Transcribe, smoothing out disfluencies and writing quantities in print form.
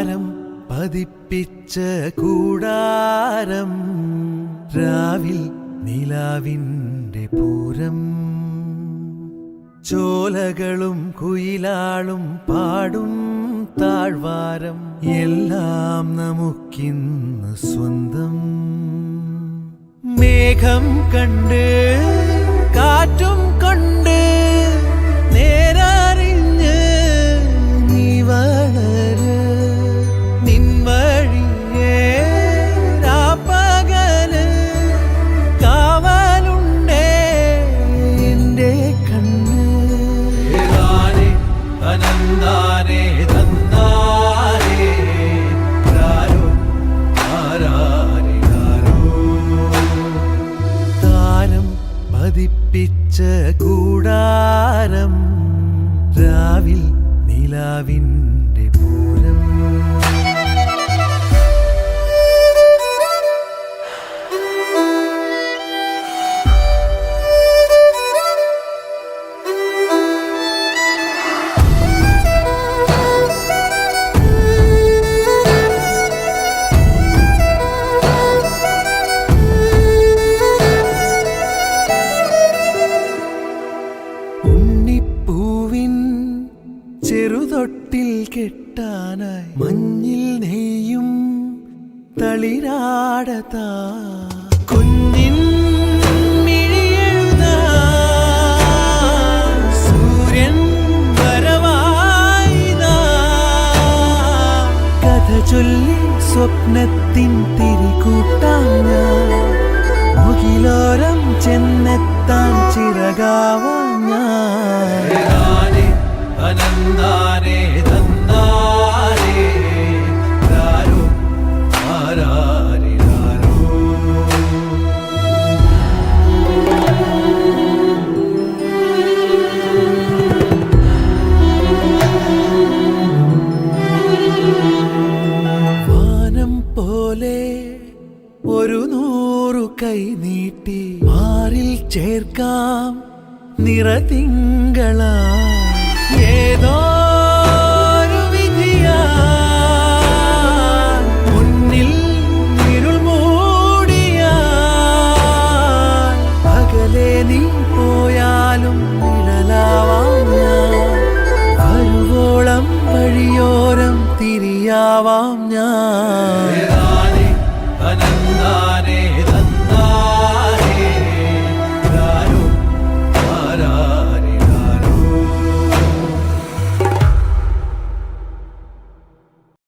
താരം പതിപ്പിച്ച കൂടാരം രാവിൽ നിലാവിൻ്റെ പൂരം ചോലകളും കുയിലാളും പാടും താഴ്വാരം എല്ലാം നമുക്കിന്ന് സ്വന്തം മേഘം കണ്ട് കാറ്റും കൊണ്ട് നേരറിഞ്ഞ് നീ വളര് നിൻ വഴിയേ രാപ്പകല് കാവലുണ്ടേ എൻ്റെ കണ്ണ് അനന്താനേ തന്നാരേ രാരോ ആരാരിരാരോ താരം പതിപ്പിച്ച കൂടാരം രാവിൽ നിലാവിൻ്റെ പൂരം ചെറുതൊട്ടിൽ കെട്ടാനായി മഞ്ഞിൽ നെയ്യും തളിരാടതാ കുഞ്ഞിൻ മിഴിയെഴുതാൻ സൂര്യൻ വരവായിതാ കഥ ചൊല്ലി സ്വപ്നത്തിൻ തിരികൂട്ടാം ഞാൻ മുകിലോരം ചെന്നെത്താൻ ചിറകാവാം ഞാൻ അനന്താനേ തന്നാരേ രാരോ ആരാരിരാരോ വാനം പോലെ ഒരു 100 കൈ നീട്ടി മാറിൽ ചേർക്കാം നിറതിങ്കളാ ഏതോ വിധിയാ മുന്നിൽ ഇരുൾ മൂടിയാ അകലെ നീ പോയാലും നിഴലാവാം ഞാൻ വരുവോളം വഴിയോരം തിരിയാവാം ഞാൻ